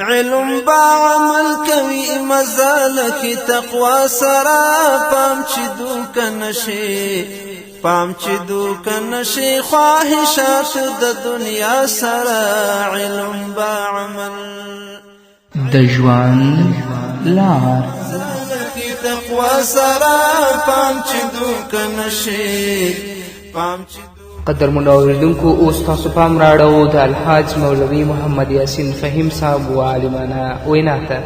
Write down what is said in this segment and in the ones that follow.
علم با عمل کوي مزال کی تقوا سرا پام چې دوک نشي پام چې دوک نشي خواهشات د دنیا سرا علم با عمل د ژوند لار کی تقوا سرا پام چې دوک نشي پام چې قدر منوریدونکو اوس تاسو پام راړو د الحاج مولوي محمد یاسین فهیم صاحب و عالمانه وینا ته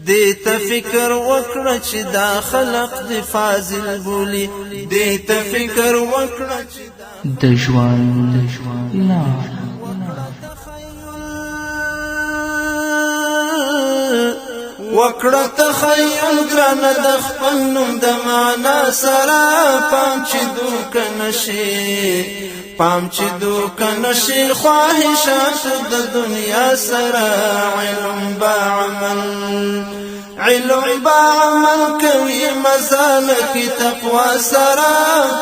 دې ته فکر وکړه چې دا خلق د فاضل بولی دې ته فکر وکړه چې د ژوند لار وکړه تخیل ګرانه د خپل نوم د معنا سره پام چې دوک نشي پام چې دوک نشي خواهشات د دنیا سره علم با عمل کوي مزال کی تقوا سره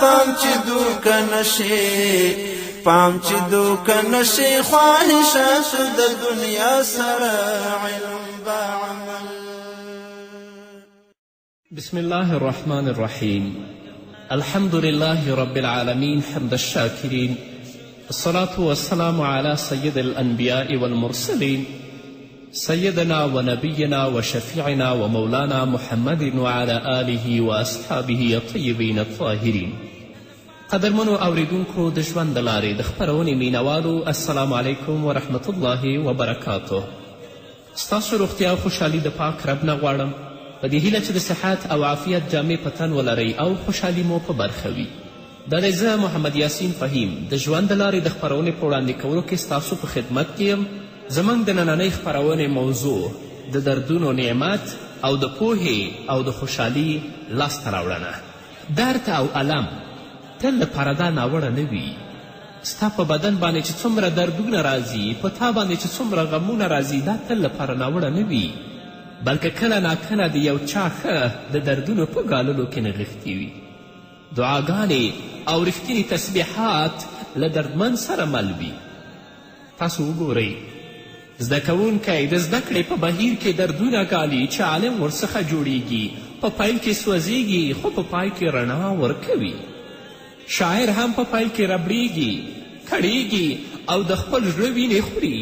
پام چې دوک نشي پام چې دوک نشي خواهشات د دنیا سره علم با عمل. بسم الله الرحمن الرحيم. الحمد لله رب العالمين حمد الشاكرين، الصلاة والسلام على سيد الأنبياء والمرسلين سيدنا ونبينا وشفيعنا ومولانا محمد وعلى آله وأصحابه الطيبين الطاهرين. قدرمنو اوریدونکو د ژوند د لارې د خپرونې مینوالو السلام علیکم ورحمة الله وبرکاته. ستاسو روغتیا او خوشحالي د پاک رب نه غواړم په دې هیله چې د صحت او عافیت جامې په تن ولرئ او خوشحالي مو په برخه وي. دا دی زه محمد یاسین فهیم د ژوند د لارې د خپرونې په وړاندې کولو کې ستاسو په خدمت کې یم. زموږ د نننۍ خپرونې موضوع د دردونو نعمت او د پوهې او د خوشحالي لاسته راوړنه. درد او علم تل لپاره دا ناوړه نه وي. ستا په بدن باندې چې څومره دردونه راځي، په تا باندې چې څومره غمونه راځي، دا تل لپاره ناوړه نه وي، بلکې کله ناکله د یو چا ښه د دردونو په ګاللو کې نغښتي وي. دعاګانې او رښتینې تسبیحات له دردمن سره مل وي. تاسو وګورئ، زده کوونکی د زده کړې په بهیر کې دردونه ګالي چې عالم ورڅخه جوړیږي، په پیل کې سوځیږي خو په پای کې رڼا ورکوي. شاعر هم په پیل کې ربړیږي، کړیږي او د خپل زړه وینې خوري.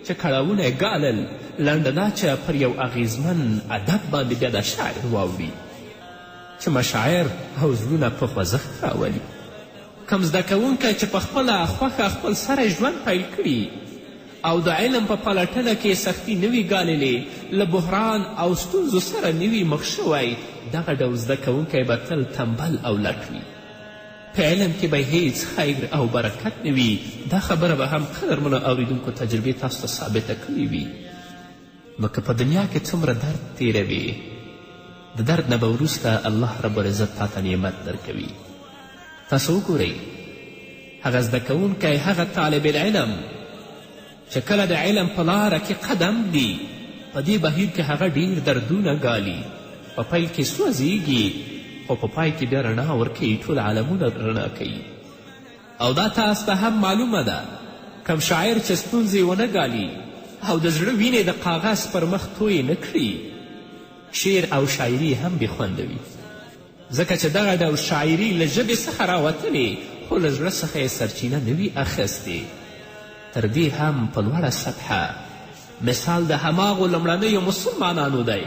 چې کړاوونه یې ګالل، لنډه دا چې پر یو اغیزمن ادب باندې بیا د شاعر واوړي چې مشاعر او زړونه په خوځښت راولي. کم زده کوونکی چې په خپله خوښه خپل سره ژوند پیل کړي او د علم په پلټنه کې سختي نه وي ګاللې، له بحران او ستونزو سره نه وي مخ شوی، دغه ډول زده کوونکی به تل تنبل او لټ وي. په علم کې به هیڅ خیر او برکت نه وي. دا خبره به هم قدرمنو اوریدونکو تجربې تاسو ته ثابته کړې وي. نو که په دنیا کې څومره درد تیروې، د درد نه به وروسته الله رب العزت تا ته نعمت درکوي. تاسو وګورئ، هغه زده کوونکی، هغه طالب العلم چې کله د علم په لاره کې قدم دی، په دې بهیر کې هغه ډیر دردونه ګالي، په پیل کې سوځیږي خو په پای کې بیا رڼا ورکوي، ټول عالمونه رڼا کوي. او دا تاسو ته هم معلومه ده، کم شاعر چې ستونزې ونه ګالي او د زړه وینې د کاغذ پر مخ تویې نه کړي، شعر او شاعري هم بې خونده وي، ځکه چې دغه ډول شاعري له ژبې څخه راوتلې خو له زړه څخه یې سرچینه نه وي اخیستې. تر دې هم په لوړه سطحه مثال د هماغو لومړنیو مسلمانانو دی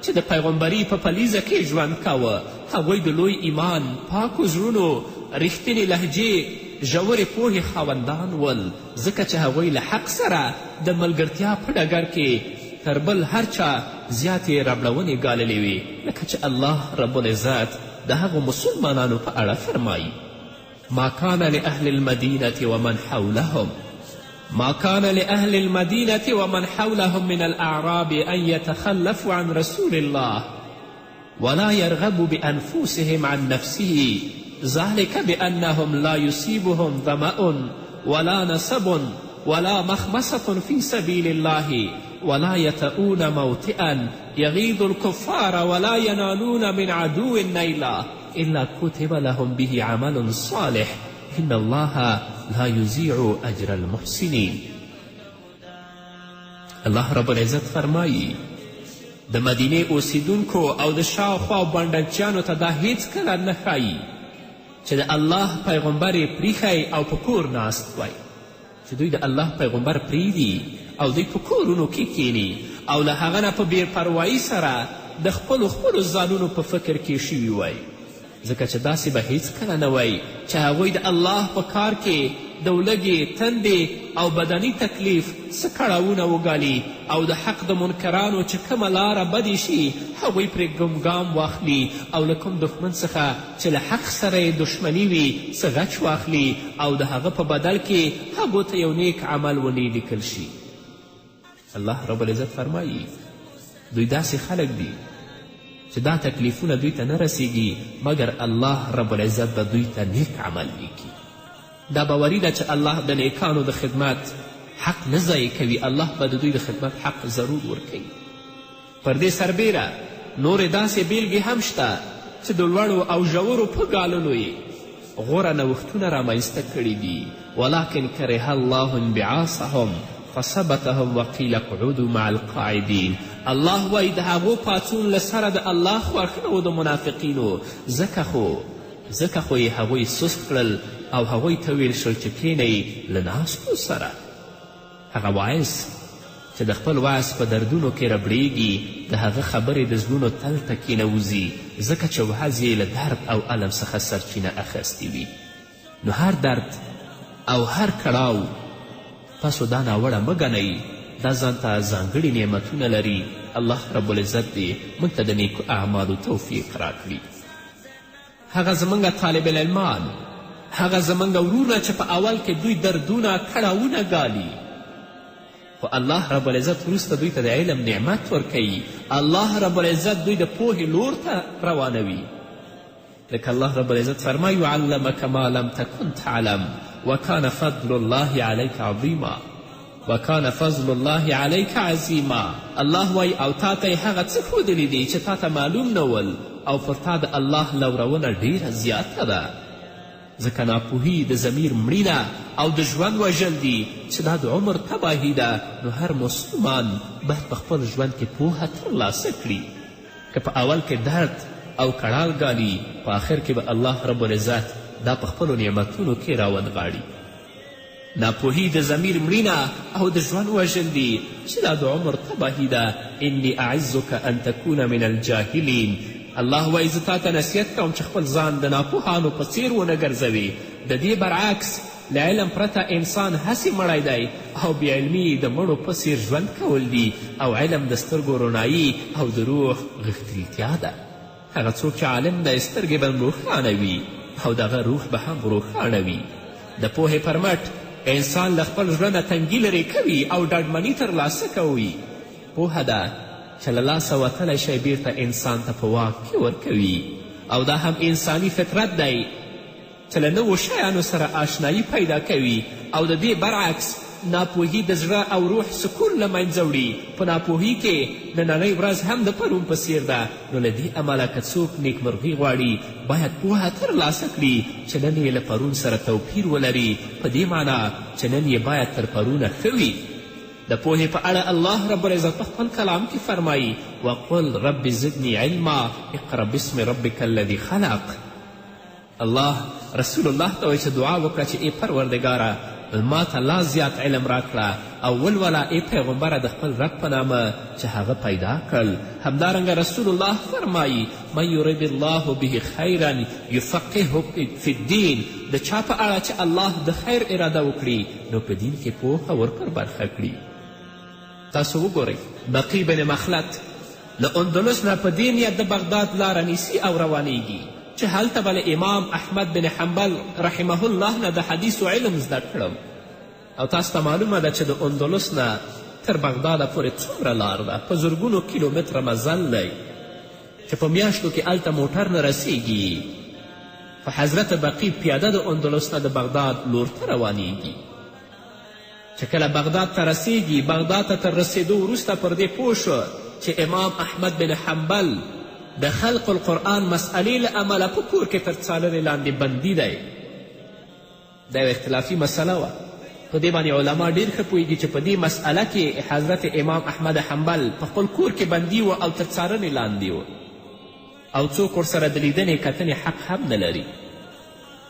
چې د پیغمبري په پلیزه کې ژوند کاوه. هغوی د لوی ایمان، پاکو زړونو، رښتینې لهجې، ژورې پوهې خاوندان ول، ځکه چې هغوی له حق سره د ملګرتیا په ډګر کې تر بل هر چا زیاتې ربړونې ګاللې وې، لکه چې الله رب العزت د هغو مسلمانانو په اړه فرمایي: ما کان لأهل المدینة ومن حولهم ما كان لأهل المدينة ومن حولهم من الأعراب أن يتخلفوا عن رسول الله ولا يرغبوا بأنفسهم عن نفسه ذلك بأنهم لا يصيبهم ظمأ ولا نصب ولا مخمصة في سبيل الله ولا يطؤون موطئا يغيظ الكفار ولا ينالون من عدو نيلا إلا كتب لهم به عمل صالح إن الله لا يضيع أجر المحسنين. الله رب العزت فرمایي د مدینې اوسیدونکو او د شاوخوا بانډکچیانو ته دا هیڅکله نه ښایي چې د الله پیغمبر یې پریښی او په کور ناست وای، چې دوی د الله پیغمبر پریږدي او دوی په کورونو کې کینی او له هغه نه په بېپروایي سره د خپلو ځانونو په فکر کې شوي وای، ځکه چې داسې به هیڅکله نه وای چې هغوی د الله په کار کې د ولږې تندې او بدني تکلیف څه کړاوونه وګالي او د حق د منکرانو چې کومه لاره بدې شي هغوی پرې ګام واخلي او له کوم دښمن څخه چې له حق سره یې دښمني وي څه غچ واخلي او د هغه په بدل کې هغو ته یو نیک عمل ونې لیکل شي. الله رب العزت فرمایي دوی داسې خلک دي چې دا تکلیفونه دوی ته نه رسیږي مګر الله رب العزت به دوی ته نیک عمل لیکي. دا باوري ده چې الله د نیکانو د خدمت حق نه ضایع کوي، الله به د دوی د خدمت حق ضرور ورکوي. پر دې سربیره نورې داسې بیلګې هم شته چې د لوړو او ژورو په ګاللو یې غوره نوښتونه رامنځته کړي دي. ولکن کره الله انبعاثهم فثبتهم وقیل اقعدوا مع القاعدین. الله وایي د هغو پاڅون له سره د الله خوښ نه و د منافقینو، ځکه خو یې هغوی سست کړل او هغوی ته ویل شول چې کښېنئ له ناستو سره. هغه واعظ چې د خپل وعظ په دردونو کې ربړیږي د هغه خبرې د زړونو تل ته کښېنوځي، ځکه چې وعظ یې له درد او علم څخه سرچینه اخیستې وي. نو هر درد او هر کړاو تاسو دا ناوړه مه ګڼئ، دا ځان ته ځانګړي نعمتونه لري. الله رب العزت دې موږ ته د نیکو اعمالو توفیق راکړي. هغه زموږ طالب العلمان، هغه زموږ ورونه چې په اول کې دوی دردونه کړاوونه ګالي، خو الله رب العزت وروسته دوی ته د علم نعمت ورکوي. الله رب العزت دوی د پوهې لور ته روانوي. لکه الله رب العزت فرمایي علمک ما لم تکن تعلم وکان فضل الله علیک عظیما وکان فضل الله علیک عظیما. الله وایي او تا ته یې هغه څه ښودلي دي چې تا ته معلوم نه ول او پر تا د الله لورونه ډیره زیاته ده. ځکه ناپوهي د ضمیر مړینه او د ژوند وژل دي چې دا د عمر تباهي ده. نو هر مسلمان باید په خپل ژوند کې پوهه ترلاسه کړي. که په اول کې درد او کړال ګالي، په آخر کې به الله رب العزت دا په خپلو نعمتونو کې راونغاړي. ناپوهي د ضمیر مړینه او د ژوند وژل دي چې دا د عمر تباهي ده. انی اعزک ان تکون من الجاهلین. الله وایي زه تا ته نصیحت کوم چې خپل ځان د ناپوهانو په څیر ونه ګرځوي. د دې برعکس له علم پرته انسان هسې مړی دی او بېعلمي د مړو په څیر ژوند کول دي او علم د سترګو رڼایي او د روح غښتلتیا ده. هغه څوک چې عالم دی سترګې به روښانه وي او دغه روح به هم روښانه وي. د پوهې پر مټ انسان له خپل زړه نه تنګي لرې کوي او ډاډمني ترلاسه کوي. پوهه ده چې له لاسه وتلی شی بیرته انسان ته په واک کې ورکوي او دا هم انساني فطرت دی چې له نوو شیانو سره آشنایی پیدا کوي او د دې برعکس ناپوهي د زړه او روح سکون له منځه وړي. په ناپوهي کې نننۍ ورځ هم د پرون په څیر ده. نو له دې امله که څوک نیکمرغي غواړي باید پوهه ترلاسه کړي چې نن یې له پرون سره توپیر ولري، په دې معنا چې نن یې باید تر پرونه ښه وي. د پوهې په اړه الله رب العزت په خپل کلام کې فرمایي وقل رب زدنی علما اقرأ باسم ربک الذي خلق. الله رسول الله ته وایي چې دعا وکړه چې ای پروردګاره ما ته لا زیات علم راکړه او ولوله ای پیغمبره د خپل رب په نامه چې هغه پیدا کړل. همدارنګه رسول الله فرمایي من یرید الله به خیرا یفقهه فی الدین. د چا په اړه چې الله د خیر اراده وکړي نو په دین کې پوهه ورپر برخه کړي. تاسو وګورئ بقی بن مخلد له اندلس نه په دې نیت د بغداد لاره نیسي او روانیږي چې هلته به له امام احمد بن حنبل رحمه الله نه د حدیثو علم زده کړم. او تاسو ته معلومه ده چې د اندلس نه تر بغداده پورې څومره لار ده، په زرګونو کیلومتره مزل دی چې په میاشتو کې هلته موټر نه رسیږي. فحضرت بقی پیاده د اندلس نه د بغداد لور ته روانیږي. چې کله بغداد ته رسیږي، بغداد ته تر رسېدو وروسته پر دې پوه شو چې امام احمد بن حنبل د خلق القرآن مسئلې له امله په کور کې تر څارنې لاندې بندي دی. دا یو اختلافي مسله وه په دې باندې علما ډېر ښه پوهېږي چې په دې مسئله کې حضرت امام احمد حنبل په خپل کور کې بندي و او تر څارنې لاندې و او څوک ورسره د لیدنې کتنې حق هم نه لري.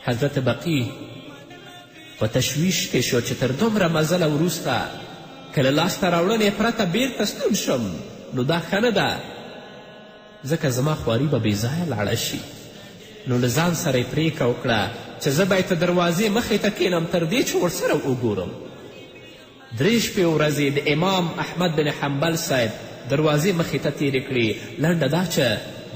حضرت بقیع په تشویش کې شو چې تر دومره مزله وروسته که له لاسته راوړنې پرته بیرته ستون شم نو دا ښه نه ده، ځکه زما خواري به بېځایه لاړه شي. نو له ځان سره یې پرېکړه وکړه چې زه باید د دروازې مخې ته کښېنم تر دې چې ورسره وګورم. 3 شپې ورځې د امام احمد بن حنبل صاحب دروازې مخې ته تېرې کړې. لنډه دا چې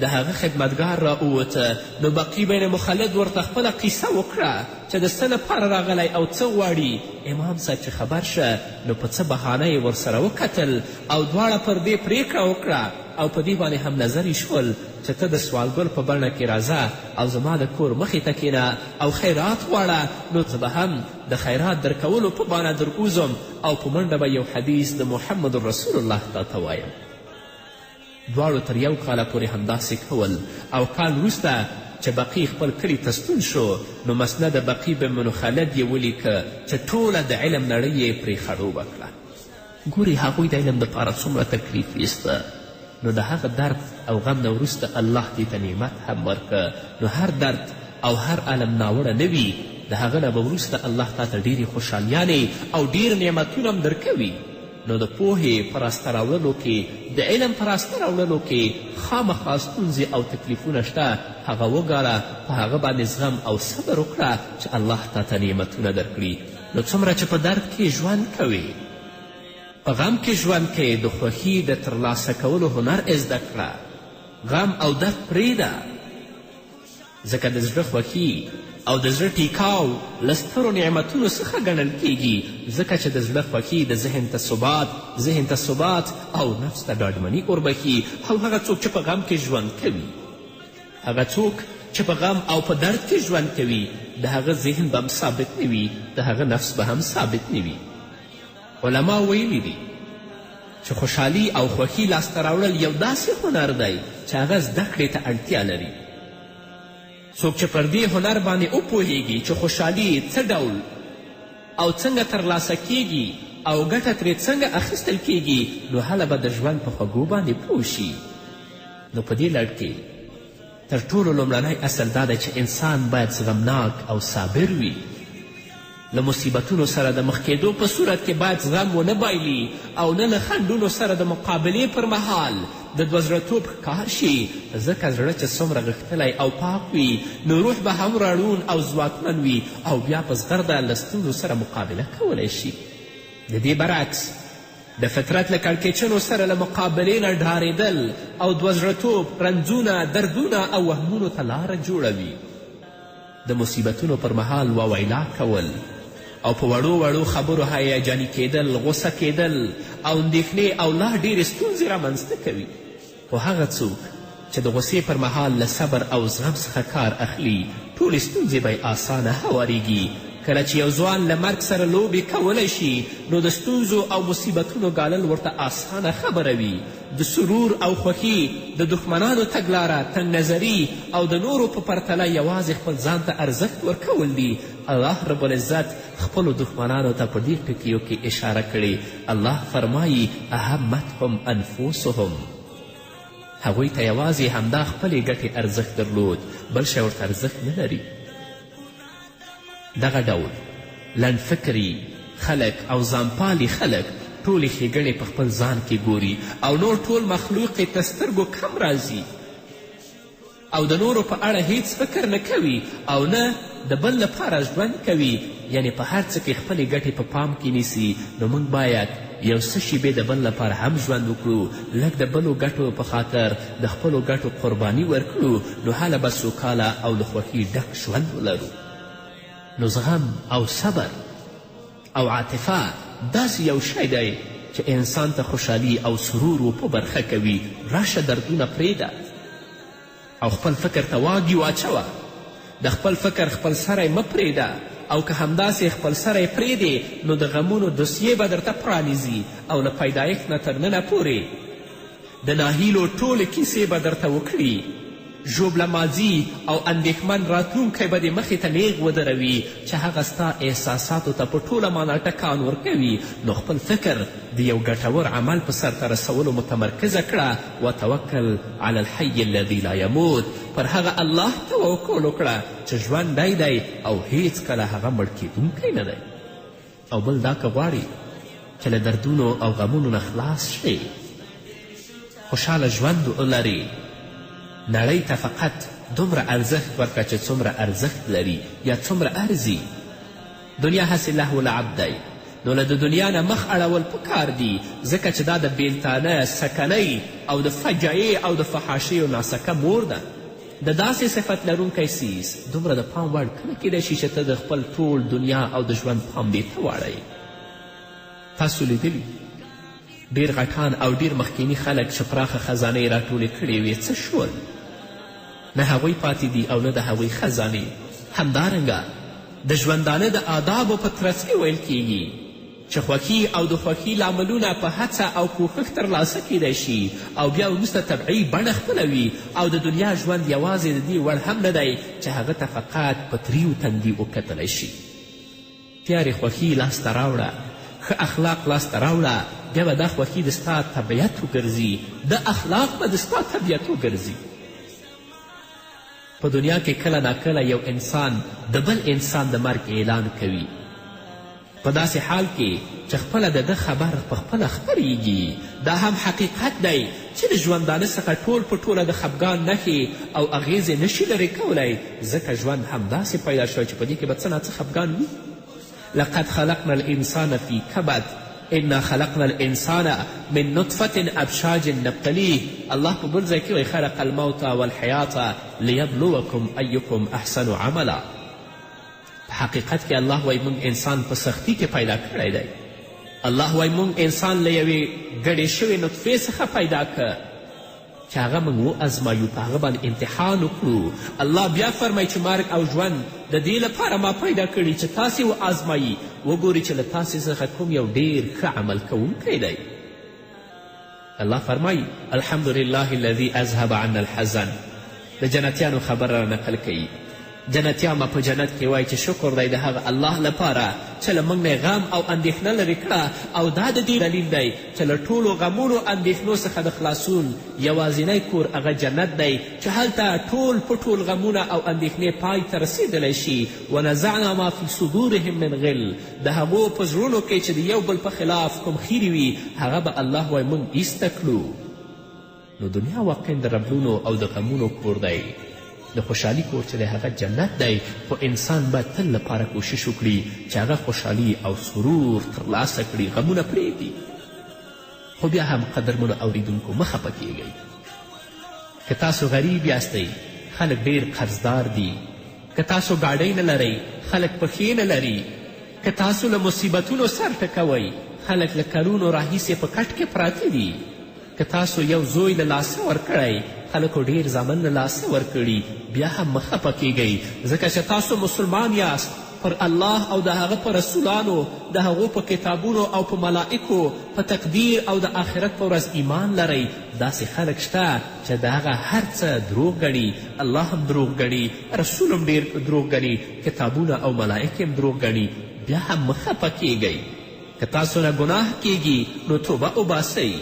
د هغه خدمتګار را ووته نو بقي بین مخلد ورته خپله قیصه وکړه چې د څه لپاره راغلی او څه غواړي. امام صاحب چې خبر شه نو په څه بهانه یې ورسره وکتل او دواړه پر دې پرېکړه وکړه او په دې باندې هم نظرې شول چې ته د سوالګر په بڼه کې راځه او زما د کور مخې ته کښېنه او خیرات غواړه، نو زه به هم د خیرات درکولو په بانه در اوزم او په منډه به یو حدیث د محمد رسول الله تا وایم. دواړو تر 1 کاله پورې همداسې کول او کال وروسته چې بقي خپل کلي ته ستون شو نو مسند بقي بن خلد یې ولیکه چې ټوله د علم نړۍ یې پرې خړوبه کړه. ګورې هغوی د علم دپاره څومره تکلیف ایسته، نو د هغه درد او غم نه وروسته الله دې ته نعمت هم ورکه. نو هر درد او هر علم ناوړه نه وي، د هغه نه به وروسته الله تا ته ډېرې خوشحالیانې او ډېر نعمتونه هم درکوي. نو د پوهې په راسته راوړلو کې، د علم په راسته راوړلو کې خامخا ستونزې او تکلیفونه شته، هغه وګاله، په هغه باندې زغم او صبر وکړه چې الله تا ته نعمتونه درکړي. نو څومره چې په درد کې ژوند کوې، په غم کې ژوند کې، د خوښي د ترلاسه کولو هنر زده کړه. غم او درد پرېږده، ځکه د زړه خوښي او د زړه ټیکاو له سترو نعمتونو څخه ګڼل کیږي، ځکه چې د زړه خوښي د ذهن ته ثبات او نفس ته ډاډمني وربښي. او هغه څوک چې په غم کې ژوند کوي، هغه څوک چې په غم او په درد کې ژوند کوي، د هغه ذهن به هم ثابت نه وي، د هغه نفس به هم ثابت نه وي. علما ویلی دي چې خوشحالي او خوښي لاسته راوړل یو داسې هنر دی چې هغه زده کړې ته اړتیا لري. څوک چې پر دې هنر باندې وپوهیږي چې خوشحالي څه ډول او څنګه ترلاسه کیږي او ګټه ترې څنګه اخیستل کیږي، نو هله به د ژوند په خوږو باندې پوه شي. نو په دې لړ کې تر ټولو لومړنی اصل دا دی چې انسان باید زغمناک او صابر وي. له مصیبتونو سره د مخ کېدو په صورت کې باید زغم ونه بایلي او نه له خنډونو سره د مقابلې پر مهال د دوزړهتوب ښکار شي، ځکه زړه چې څومره غښتلی او پاک وي نو روح به هم راړون او ځواکمن وي او بیا په زغرده له ستونزو سره مقابله کولی شي. د دې برعکس د فطرت له کړکېچنو سره له مقابلې نه ډارېدل او دوزړهتوب، رنځونه، دردونه او وهمونو ته لاره جوړوي. د مصیبتونو پر مهال وویلا کول او په وړو خبرو هیجاني کېدل، غوسه کېدل او اندېښنې او لا ډېرې ستونزې رامنځته کوي. خو هغه څوک چې د غوسې پر مهال له صبر او زغم څخه کار اخلي، ټولې ستونزې به یې اسانه هواریږي. کله چې یو ځوان له مرګ سره لوبې کولی شي نو د ستونزو او مصیبتونو ګالل ورته اسانه خبره وي. د سرور او خوښي د دښمنانو تګلاره تنګ نظري او د نورو په پرتله یوازې خپل ځان ته ارزښت ورکول دي. الله رب العزت خپلو دښمنانو ته په دې ټکیو کې اشاره کړې. الله فرمایي اهمتهم انفسهم، هغوی ته یوازې همدا خپلې ګټې ارزښت درلود، بل شی ورته ارزښت نه لري. دغه ډول لنډفکري خلک او ځانپالي خلک ټولې ښېګڼې په خپل ځان کې ګوري او نور ټول مخلوق یې تر سترګو کم راځي او د نورو په اړه هیڅ فکر نه کوي او نه د بل لپاره ژوند کوي. یعنې په هر څه کې خپلې ګټې په پام کې نیسي. نو موږ باید یو څه شیبې د بل لپاره هم ژوند وکړو، لږ د بلو ګټو په خاطر د خپلو ګټو قرباني ورکړو، نو هله به سوکاله او له خوښي ډک ژوند ولرو. نو زغم او صبر او عاطفه داسې یو شی دی چې انسان ته خوشحالي او سرور و په برخه کوي. راشه دردونه پرېږده او خپل فکر ته واګي واچوه. د خپل فکر خپل سری مه پرېږده او که همداسې خپل سری پرېږدې نو د غمونو دوسیې به درته پرانیزي او له پیدایښت نه تر ننه پورې د ناهیلو ټولې کیسې به درته وکړي. ژوبله ماضي او اندېښمن راتلونکی به دې مخې ته نیغ ودروي چې هغه ستا احساساتو ته په ټوله معنا ټکان ورکوي، نو خپل فکر د یو ګټور عمل په سرته رسولو متمرکزه کړه. وتوکل علی الحی الذي لا یموت، پر هغه الله توکل وکړه چې ژوندی دی او هیڅ کله هغه مړ کیدونکی نه دی. او بل دا که غواړي چې له دردونو او غمونو نه خلاص شي، خوشحاله ژوند ولري، نړۍ ته فقط دومره ارزښت ورکړه چې څومره ارزښت لري یا څومره ارزي. دنیا هسې لهو لعب دی، نو له د دنیا نه مخ اړول پکار دي، ځکه چې دا د بیلتانه، سکنۍ او د فجایع او د فحاشیو ناسکه مور ده. د داسې صفت لرونکی څیز دومره د پام وړ کله کیدی شي چې ته د خپل ټول دنیا او د ژوند پام دې ته واړوي. تاسو لیدلي ډېر غټان او ډېر مخکیني خلک چې پراخه خزانې یې راټولې کړې وې څه شول؟ نه هغوی پاتې دي او نه د هغوی خزانې. همدارنګه د ژوندانه د آدابو په ترڅ کې ویل کیږي چې خوښي او د خوښي لاملونه په هڅه او کوښښ ترلاسه کیدی شي او بیا وروسته طبعي بڼه خپلوي، او د دنیا ژوند یوازې د دې وړ هم نه دی چې هغه ته فقط په تریو تندي وکتلی شي. تیارې خوښي لاسته راوړه، ښه اخلاق لاسته راوړه، بیا به دا خوښي د ستا طبیعت وګرځي، د اخلاق به د ستا طبیعت وګرځي. په دنیا کې کله ناکله یو انسان د بل انسان د مرګ اعلان کوي، په داسې حال کې چې خپله د ده خبر په خپله خپریږي. دا هم حقیقت دی چې د ژوندانه څخه ټول په ټوله د خفګان نښې او اغیزې نشي لرې کولی، ځکه ژوند همداسې پیدا شوی چې په دې کې به څه نه څه خفګان وي. لقد خلقنا الانسان فی کبد انا خلقنا الانسان من نطفة ابشاج نبتلیه. الله په بل ځای کې وایي خلق الموت والحیات لیبلوکم ایکم احسن عملا. په حقیقت کې الله وایي موږ انسان په سختي کې پیدا کړی دی. الله وایي موږ انسان له یوې ګډې شوې نطفې څخه پیدا که چې هغه موږ وازمایو، په هغه باندې امتحان وکړو. الله بیا فرمایي چې مرګ او ژوند د دې لپاره ما پیدا کړي چې تاسې وازمایي، وګوري چې له تاسې څخه کوم یو ډېر ښه عمل کوونکی دی. الله فرمایي الحمدلله الذي اذهب عنا الحزن. د جنتیانو خبر را نقل کوي. جنتیان به په جنت کې وایي چې شکر دی د هغه الله لپاره چې له موږ نه غم او اندېښنه لرې کړه، او دا د دې دلیل دی چې له ټولو غمونو اندېښنو څخه د خلاصون یوازینی کور هغه جنت دی چې هلته ټول په ټول غمونه او اندېښنې پای ته رسېدلی شي. ونزعنا ما فی صدورهم من غل. د هغو په زړونو کې چې د یو بل په خلاف کوم خیرې وي هغه به الله وایي موږ ایسته کړو. نو دنیا واقعا د ربلونو او د غمونو کور دی، د خوشحالي کور چې دی هغه جنت دی، خو انسان باید تل لپاره کوشش وکړي چې هغه خوشحالي او سرور ترلاسه کړي، غمونه پرېږدي. خو بیا هم قدرمنو اوریدونکو مه خفه کیږئ. که تاسو غریب یاستئ خلک ډېر قرضدار دي، که تاسو ګاډۍ نه لرئ خلک پښې نه لري، که تاسو له مصیبتونو سر ټکوئ خلک له کلونو راهیسې په کټ کې پراته دي، که تاسو یو زوی له لاسه ورکړی خلکو ډېر زامن له لاسه ورکړي، بیا هم مه خفه کیږئ، ځکه چې تاسو مسلمان یاست، پر الله او د هغه په رسولانو، د هغو په کتابونو او په ملائکو، په تقدیر او د آخرت په ورځ ایمان لرئ. داسې خلک شته چې د هغه هر څه دروغ ګڼي، الله هم دروغ ګڼي، رسول هم ډېر دروغ ګڼي، کتابونه او ملائک هم دروغ ګڼي، بیا هم مه خفه کیږئ. که تاسو نه ګناه کیږي نو توبه وباسئ،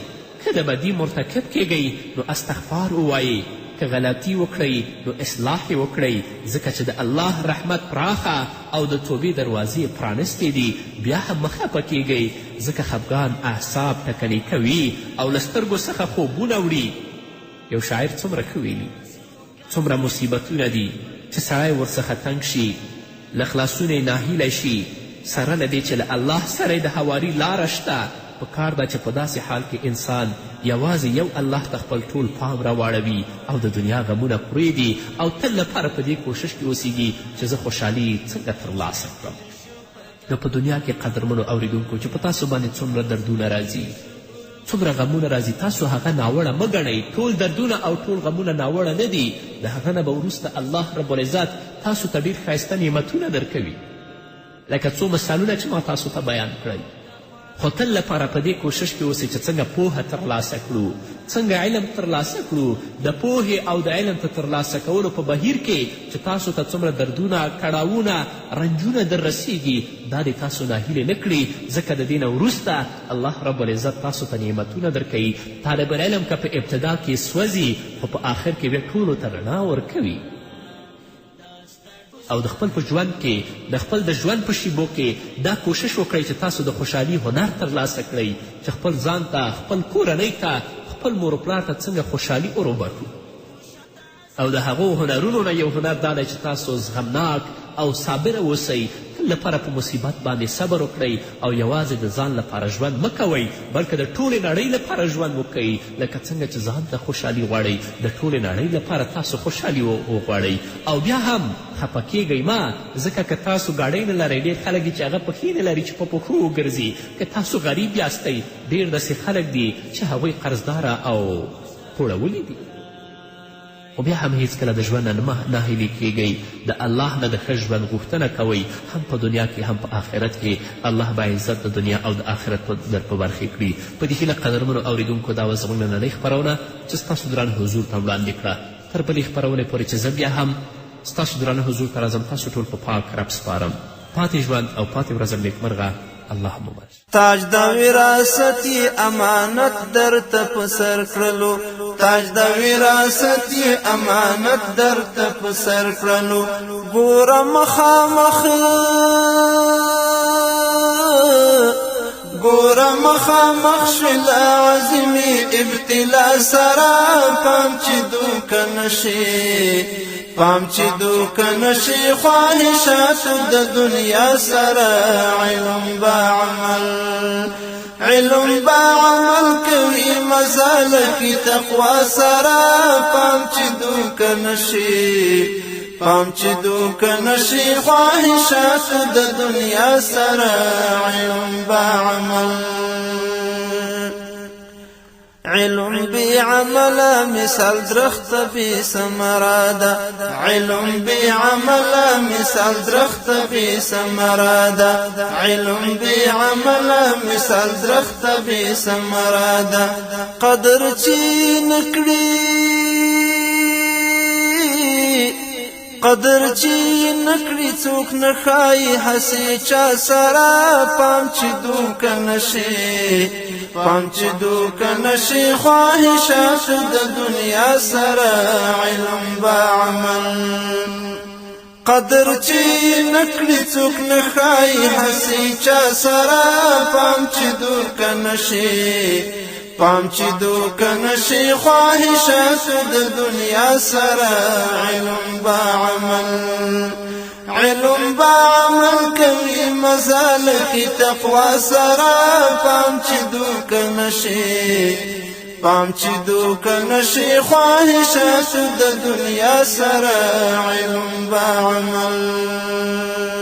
که د بدي مرتکب کیږئ نو استغفار ووایئ، که غلطي وکړئ نو اصلاح یې وکړئ، ځکه چې د الله رحمت پراخه او د توبې دروازې پرانستې دي. بیا هم مه خفه کیږئ، ځکه خفګان اعصاب ټکنې کوي او له سترګو څخه خوبونه وړي. یو شاعر څومره ښه ویلي، څومره مصیبتونه دي چې سړی ورڅخه تنګ شي، له خلاصونه یې ناهیلی شي، سره له دې چې له الله سره د هواري لاره شته. په کار ده چې په داسې حال کې انسان یوازې یو الله ته خپل ټول پام راواړوي او د دنیا غمونه پرېږدي او تل لپاره په دې کوشش کې اوسیږي چې زه خوشحالي څنګه ترلاسه کړم. نو په دنیا کې قدرمنو اوریدونکو چې په تاسو باندې څومره دردونه راځي، څومره غمونه راځي، تاسو هغه ناوړه مه ګڼئ. ټول دردونه او ټول غمونه ناوړه نه دي. د هغه نه به وروسته الله رب العزت تاسو ته ډېر ښایسته نعمتونه درکوي، لکه څو مثالونه چې ما تاسو ته بیان کړئ. خو تل لپاره په دې کوشش کې اوسئ چې څنګه پوهه ترلاسه کړو، څنګه علم ترلاسه کړو د پوهې او د علم ته ترلاسه کولو په بهیر کې چې تاسو ته څومره دردونه کړاوونه رنجونه در رسیږي دا دې تاسو ناهیلې نه کړي ځکه د دې نه وروسته الله رب العزت تاسو ته نعمتونه درکوي طالب العلم که په ابتدا کې سوځي خو په آخر کې بیا ټولو ته رڼا ورکوي او د خپل په ژوند کې د خپل د ژوند په شیبو کې دا کوشش وکړئ چې تاسو د خوشحالي هنر ترلاسه کړئ چې خپل ځان ته خپل کورنۍ ته خپل مور و پلار ته څنګه خوشحالي وروبټو او د هغو هنرونو نه یو هنر دا دی چې تاسو زغمناک او صابره اوسئ تل لپاره په مصیبت باندې صبر وکړئ او یوازې د ځان لپاره ژوند مه کوئ بلکې د ټولې نړۍ لپاره ژوند وکئ لکه څنګه چې ځان ته خوشحالي غواړئ د ټولې نړۍ لپاره تاسو خوشحالي وغواړئ او بیا هم خفه کیږئ مه ځکه که تاسو ګاډۍ نه لرئ ډېر خلک دي چې هغه پښې نه لري چې په پښو وګرځي که تاسو غریب یاستئ ډېر داسې خلک دي چې هغوی قرضداره او پوړولي دي خو بیا هم هیڅکله د ژوند نه ناهیلي کیږئ د الله نه د ښه ژوند غوښتنه کوئ هم په دنیا کې هم په آخرت کې الله به عزت د دنیا او د آخرت در په برخې کړي په دې هیله قدرمنو اورېدونکو دا وه زموږ نننۍ خپرونه چې ستاسو درانه حضور ته وړاندې کړه تر بلې خپرونې پورې چې زه بیا هم ستاسو درانه حضور ته راځم تاسو ټول په پاک رب سپارم پاتې ژوند او پاتې ورځم نیکمرغه الله مبارک تاج د وراثتي امانت درته په سر کړلو تاج د وراثتي امانت درته په سر کړلو ګوره مخامخ شل عظمي ابتلا سره پام چې دوکه نشي پام چې دوکه نشي خواهشاتو د دنیا سره علم با عمل کوي مزال کی تقوا سره پام چې دوکه نشي خواهشاتو د دنیا سره علم با عمل علم بعمل مثال درخت في ثمرادا علم بعمل مثال درخت في ثمرادا علم بعمل مثال درخت في ثمرادا قدر چی نکړي څوک نه ښایي هسې چا سره پام چې دوکه نشي خواهشاتو د دنیا سره علم با عمل قدر چې نکړي څوک نه ښایي هسې چا سره پام چې دوکه نشي خواهشاتو د دنیا سره علم با عمل کوي مزال کی تقوا سره پام چې دوکه نشي خواهشاتو د دنیا سره علم با عمل